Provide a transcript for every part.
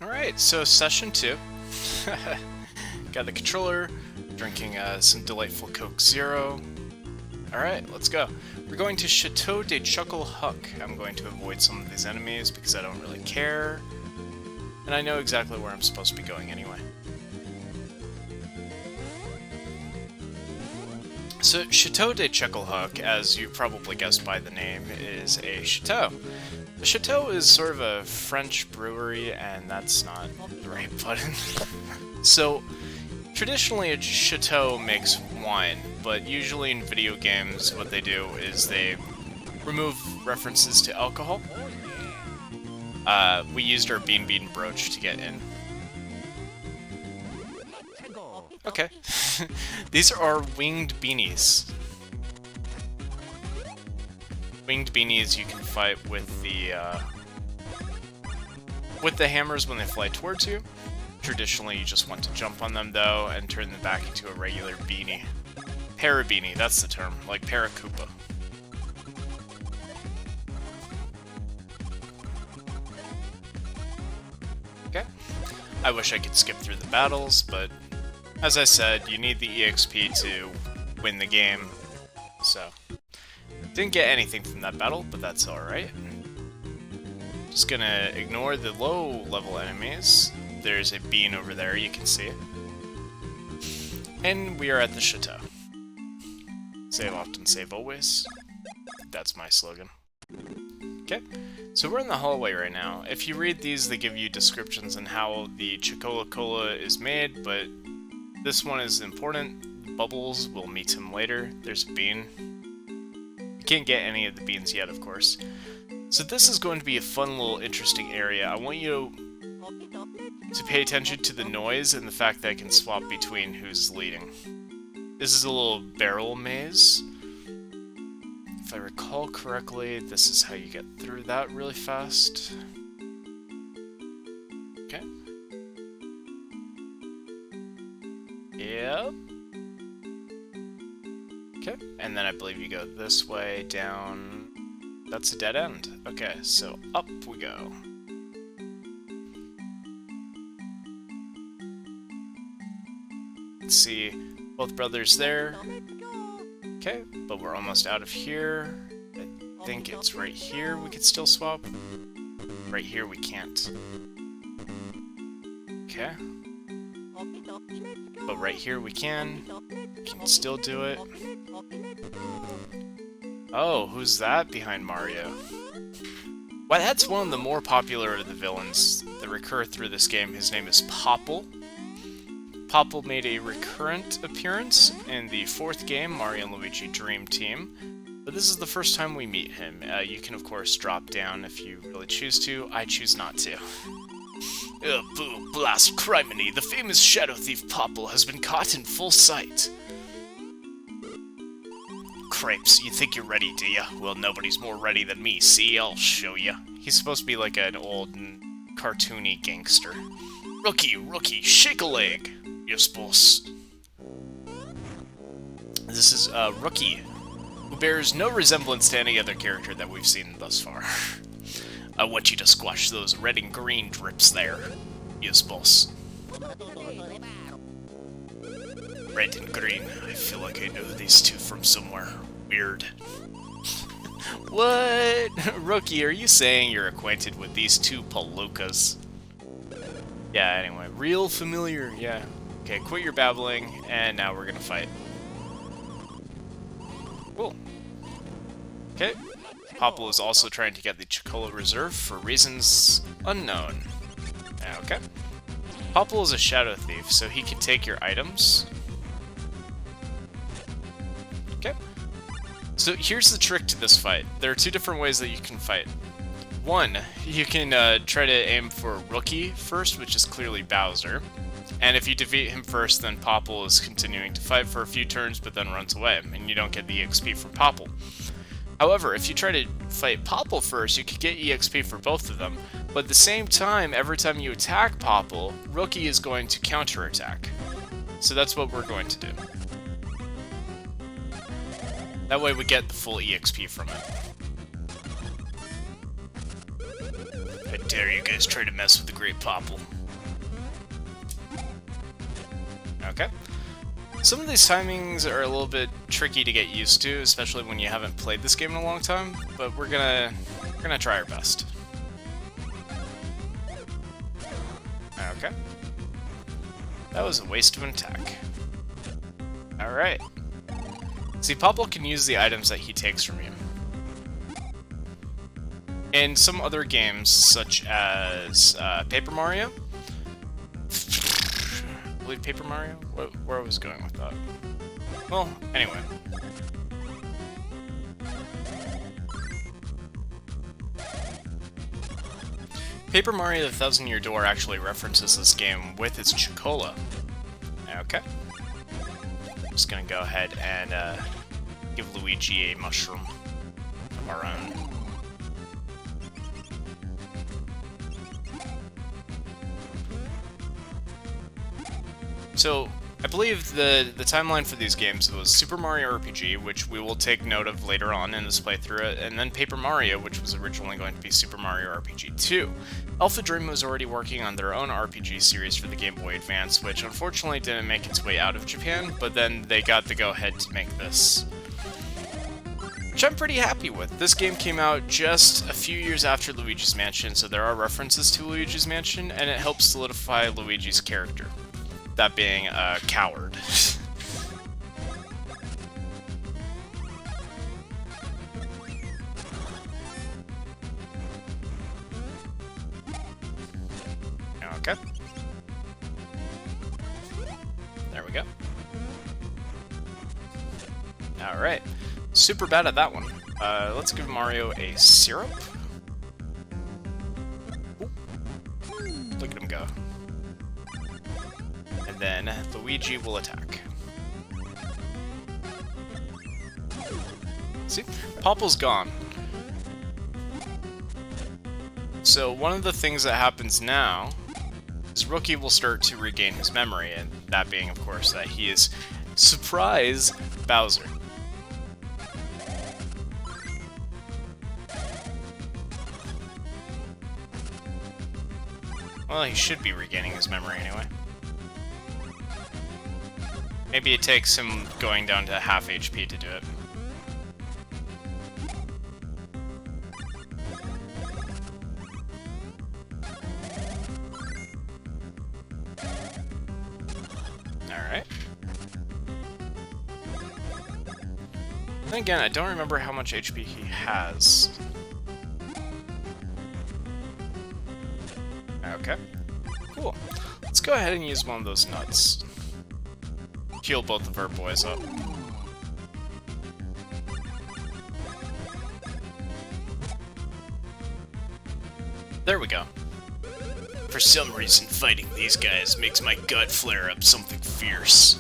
Alright, so session 2. Got the controller, drinking some delightful Coke Zero. Alright, let's go. We're going to Chateau de Chuckle Huck. I'm going to avoid some of these enemies because I don't really care. And I know exactly where I'm supposed to be going anyway. So, Chateau de Chuckle Huck, as you probably guessed by the name, is a chateau. A chateau is sort of a French brewery, and that's not the right button. So, traditionally a chateau makes wine, but usually in video games what they do is they remove references to alcohol. We used our Bean Bean brooch to get in. Okay. These are our winged beanies. Winged beanies you can fight with the hammers when they fly towards you. Traditionally, you just want to jump on them, though, and turn them back into a regular beanie. Parabeanie, that's the term, like Paracupa. Okay. I wish I could skip through the battles, but as I said, you need the EXP to win the game, so... Didn't get anything from that battle, but that's alright. Just gonna ignore the low-level enemies. There's a bean over there, you can see it. And we are at the chateau. Save often, save always. That's my slogan. Okay, so we're in the hallway right now. If you read these, they give you descriptions on how the Chocola is made, but this one is important. Bubbles, we'll meet him later. There's a bean. You can't get any of the beans yet, of course. So this is going to be a fun little interesting area. I want you to pay attention to the noise and the fact that I can swap between who's leading. This is a little barrel maze. If I recall correctly, this is how you get through that really fast. Okay. Yep. Okay, and then I believe you go this way, down... That's a dead end. Okay, so up we go. Let's see, both brothers there. Okay, but we're almost out of here. I think it's right here we could still swap. Right here we can't. Okay. But right here we can. Can still do it. Oh, who's that behind Mario? Well, that's one of the more popular of the villains that recur through this game. His name is Popple. Popple made a recurrent appearance in the 4th game, Mario and Luigi Dream Team. But this is the first time we meet him. You can, of course, drop down if you really choose to. I choose not to. Boo, blast, criminy! The famous shadow thief Popple has been caught in full sight. Cripes, you think you're ready, do ya? Well, nobody's more ready than me, see? I'll show ya. He's supposed to be like an old, cartoony gangster. Rookie, shake a leg! Yes, boss. This is Rookie, who bears no resemblance to any other character that we've seen thus far. I want you to squash those red and green drips there. Yes, boss. Red and green. I feel like I know these two from somewhere. Weird. What? Rookie, are you saying you're acquainted with these two palookas? Yeah, anyway. Real familiar, yeah. Okay, quit your babbling, and now we're gonna fight. Cool. Okay. Popple is also trying to get the Chocola Reserve for reasons unknown. Okay. Popple is a shadow thief, so he can take your items. Okay. So here's the trick to this fight. There are 2 different ways that you can fight. One, you can try to aim for Rookie first, which is clearly Bowser. And if you defeat him first, then Popple is continuing to fight for a few turns, but then runs away, and you don't get the EXP from Popple. However, if you try to fight Popple first, you could get EXP for both of them, but at the same time, every time you attack Popple, Rookie is going to counterattack. So that's what we're going to do. That way we get the full EXP from it. I dare you guys try to mess with the Great Popple. Okay. Some of these timings are a little bit tricky to get used to, especially when you haven't played this game in a long time, but we're gonna try our best. Okay. That was a waste of an attack. Alright. See, Popple can use the items that he takes from you. In some other games, such as Paper Mario, I believe Paper Mario? Where I was going with that? Well, anyway. Paper Mario the Thousand Year Door actually references this game with its Chocola. Okay. I'm just gonna go ahead and give Luigi a mushroom of our own. So, I believe the timeline for these games was Super Mario RPG, which we will take note of later on in this playthrough, and then Paper Mario, which was originally going to be Super Mario RPG 2. Alpha Dream was already working on their own RPG series for the Game Boy Advance, which unfortunately didn't make its way out of Japan, but then they got the go-ahead to make this. Which I'm pretty happy with. This game came out just a few years after Luigi's Mansion, so there are references to Luigi's Mansion, and it helps solidify Luigi's character. That being a coward. Okay. There we go. Alright. Super bad at that one. Let's give Mario a syrup. Ooh. Look at him go. And then Luigi will attack. See? Popple's gone. So one of the things that happens now is Rookie will start to regain his memory, and that being, of course, that he is Surprise Bowser. Well, he should be regaining his memory anyway. Maybe it takes him going down to half HP to do it. Alright. Then again, I don't remember how much HP he has. Okay. Cool. Let's go ahead and use one of those nuts. Heal both of our boys up. There we go. For some reason, fighting these guys makes my gut flare up something fierce.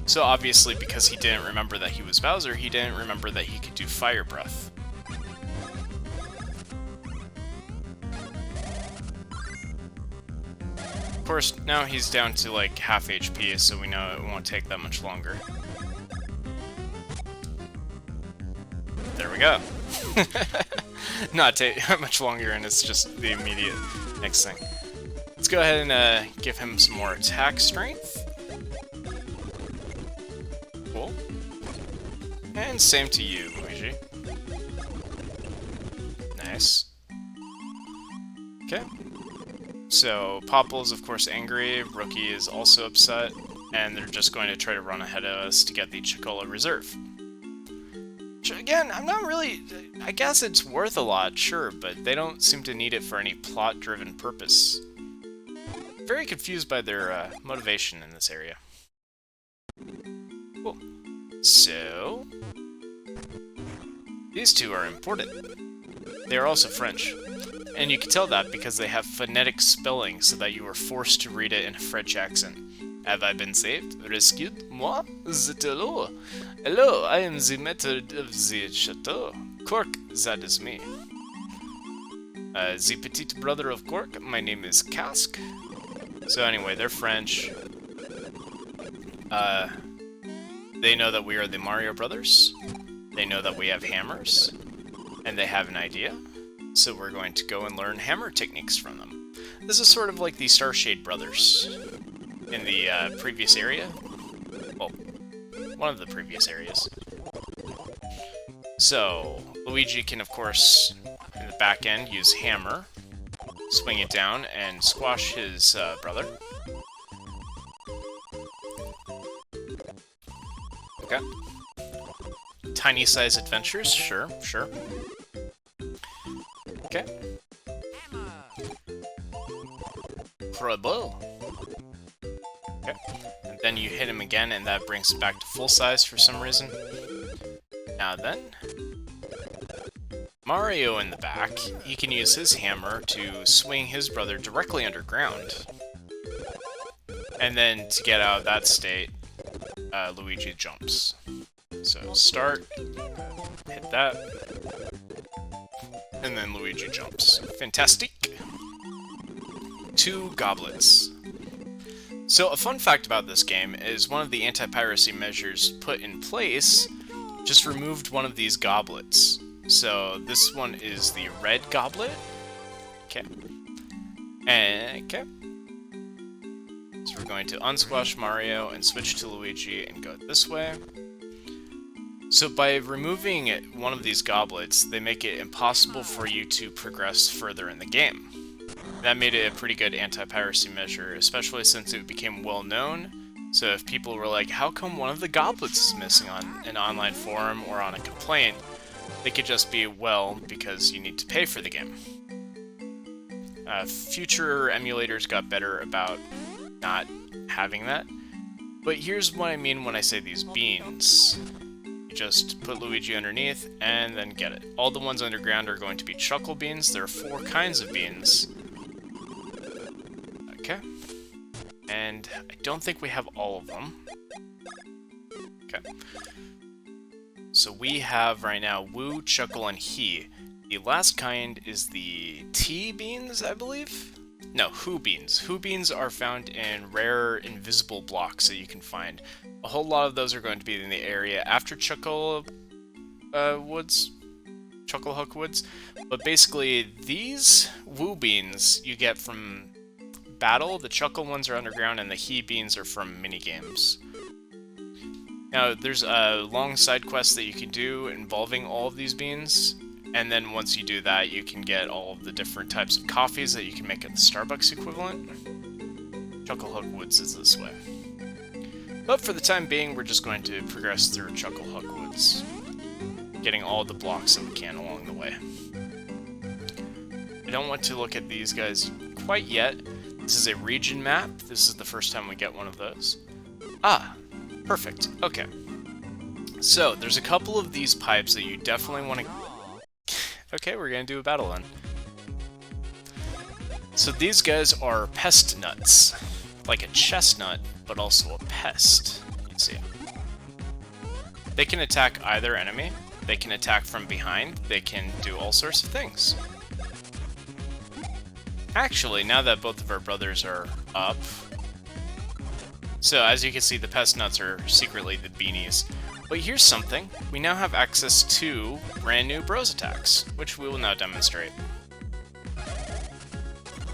So obviously, because he didn't remember that he was Bowser, he didn't remember that he could do Fire Breath. Of course, now he's down to like half HP, so we know it won't take that much longer. There we go. Not take much longer, and it's just the immediate next thing. Let's go ahead and give him some more attack strength. Cool. And same to you, Luigi. Nice. Okay. So, Popple is of course angry, Rookie is also upset, and they're just going to try to run ahead of us to get the Chocola Reserve. Which, again, I'm not really... I guess it's worth a lot, sure, but they don't seem to need it for any plot-driven purpose. Very confused by their motivation in this area. Cool. So... these two are important. They are also French. And you can tell that because they have phonetic spelling so that you are forced to read it in a French accent. Have I been saved? Rescued? Moi? C'est hello. Hello, I am the maître of the chateau. Cork, that is me. The petite brother of Cork, my name is Cask. So anyway, they're French. They know that we are the Mario Brothers. They know that we have hammers. And they have an idea. So we're going to go and learn hammer techniques from them. This is sort of like the Starshade brothers in the previous area. Well, one of the previous areas. So, Luigi can, of course, in the back end, use hammer, swing it down, and squash his brother. Okay. Tiny size adventures, sure. Okay. Bravo. Okay. And then you hit him again, and that brings it back to full size for some reason. Now then, Mario in the back, he can use his hammer to swing his brother directly underground. And then to get out of that state, Luigi jumps. So start, hit that, and then Luigi jumps. Fantastic! 2 goblets. So a fun fact about this game is one of the anti-piracy measures put in place just removed one of these goblets. So this one is the red goblet. Okay. Okay. So we're going to unsquash Mario and switch to Luigi and go this way. So by removing one of these goblets, they make it impossible for you to progress further in the game. That made it a pretty good anti-piracy measure, especially since it became well known. So if people were like, how come one of the goblets is missing on an online forum or on a complaint, they could just be, well, because you need to pay for the game. Future emulators got better about not having that. But here's what I mean when I say these beans. You just put Luigi underneath and then get it. All the ones underground are going to be chuckle beans. There are 4 kinds of beans. Okay. And I don't think we have all of them. Okay. So we have right now Woo, Chuckle, and He. The last kind is the Tea beans, I believe? No, Hoo beans. Hoo beans are found in rare invisible blocks that you can find. A whole lot of those are going to be in the area after Chuckle Woods. Chucklehook Woods. But basically, these Woo beans you get from battle. The Chuckle ones are underground, and the He beans are from minigames. Now, there's a long side quest that you can do involving all of these beans, and then once you do that, you can get all of the different types of coffees that you can make at the Starbucks equivalent. Chucklehook Woods is this way. But for the time being, we're just going to progress through Chucklehook Woods, getting all the blocks that we can along the way. I don't want to look at these guys quite yet. This is a region map. This is the first time we get one of those. Ah, perfect. Okay. So, there's a couple of these pipes that you definitely want to... Okay, we're going to do a battle then. So these guys are pest nuts. Like a chestnut, but also a pest. You can see. They can attack either enemy. They can attack from behind. They can do all sorts of things. Actually, now that both of our brothers are up... So, as you can see, the pest nuts are secretly the beanies. But here's something. We now have access to brand new bros attacks, which we will now demonstrate.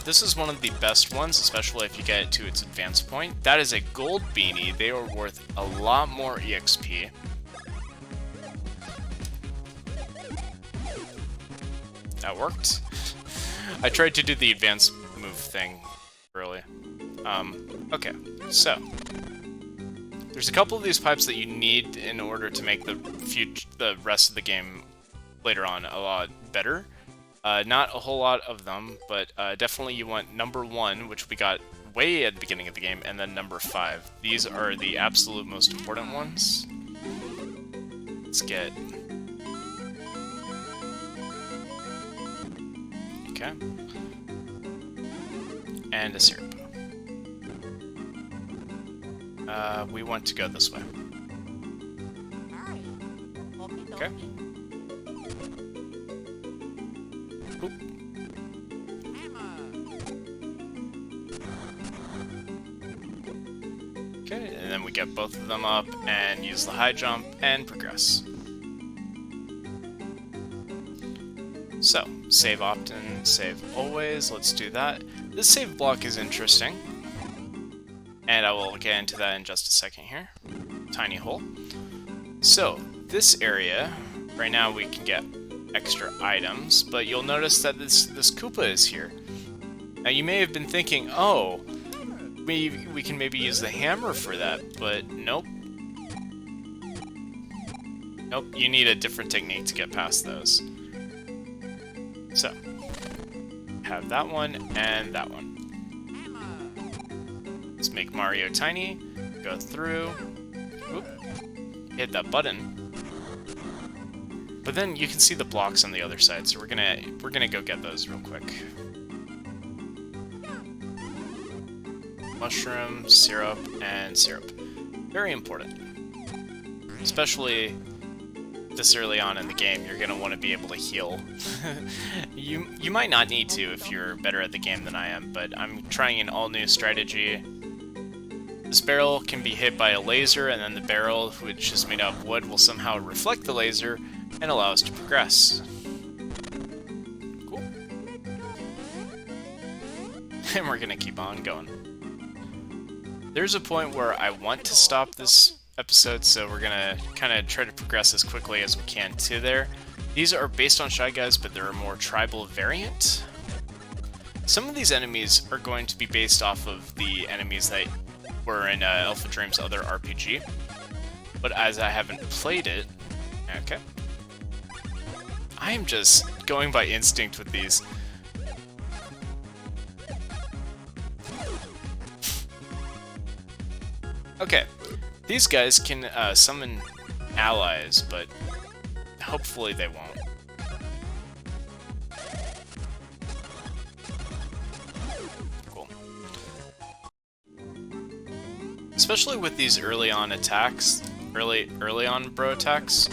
This is one of the best ones, especially if you get it to its advanced point. That is a gold beanie. They are worth a lot more EXP. That worked. I tried to do the advanced move thing early. Okay, so there's a couple of these pipes that you need in order to make the rest of the game later on a lot better. Not a whole lot of them, but definitely you want number 1, which we got way at the beginning of the game, and then number 5. These are the absolute most important ones. Let's get... Okay. And a syrup. We want to go this way. Okay. Oop. Okay, and then we get both of them up and use the high jump and progress. So, save often, save always, let's do that. This save block is interesting, and I will get into that in just a second here. Tiny hole. So, this area, right now we can get extra items, but you'll notice that this Koopa is here. Now you may have been thinking, oh, we can maybe use the hammer for that, but nope. Nope, you need a different technique to get past those. So, have that one and that one. Let's make Mario tiny, go through, whoop, hit that button. But then you can see the blocks on the other side, so we're gonna go get those real quick. Mushroom, syrup, and syrup. Very important. Especially this early on in the game, you're gonna want to be able to heal. You might not need to if you're better at the game than I am, but I'm trying an all-new strategy. This barrel can be hit by a laser, and then the barrel, which is made out of wood, will somehow reflect the laser and allow us to progress. Cool. And we're gonna keep on going. There's a point where I want to stop this episode, so we're gonna kind of try to progress as quickly as we can to there. These are based on Shy Guys, but they're a more tribal variant. Some of these enemies are going to be based off of the enemies that were in Alpha Dream's other RPG, but as I haven't played it, okay. I am just going by instinct with these. Okay, these guys can summon allies, but hopefully they won't. Cool. Especially with these early on attacks, early on bro attacks,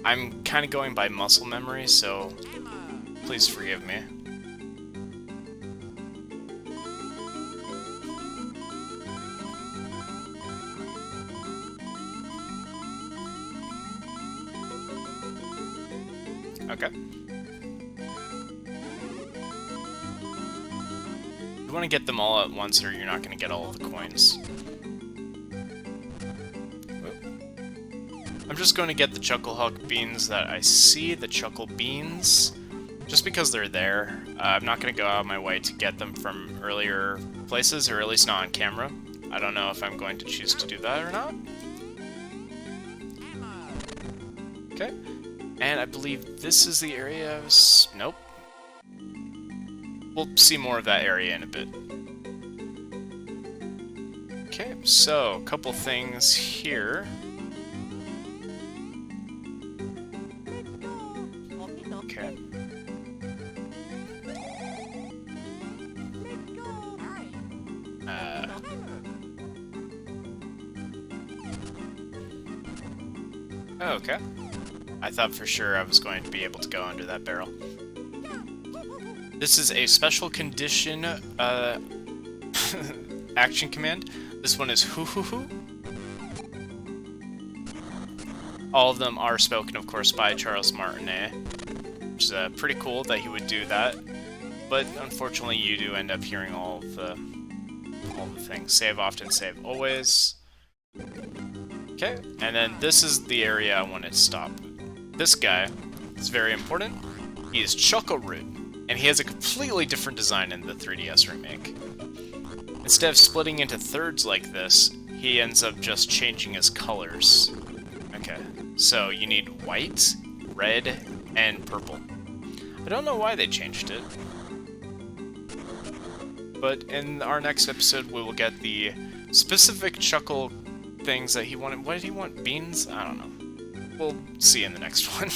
I'm kind of going by muscle memory, so please forgive me. Okay. You want to get them all at once or you're not going to get all of the coins. I'm just going to get the Chucklehawk beans that I see, the Chuckle beans, just because they're there. I'm not going to go out of my way to get them from earlier places, or at least not on camera. I don't know if I'm going to choose to do that or not. Okay. And I believe this is the area I was... Nope. We'll see more of that area in a bit. Okay, so, a couple things here. Okay. Okay. I thought for sure I was going to be able to go under that barrel. This is a special condition action command. This one is hoo hoo hoo. All of them are spoken, of course, by Charles Martinet, which is pretty cool that he would do that. But unfortunately, you do end up hearing all the things. Save often, save always. Okay, and then this is the area I wanted to stop. This guy is very important. He is Chuckleroot, and he has a completely different design in the 3DS remake. Instead of splitting into thirds like this, he ends up just changing his colors. Okay, so you need white, red, and purple. I don't know why they changed it. But in our next episode, we will get the specific Chuckle things that he wanted. What did he want? Beans? I don't know. We'll see in the next one.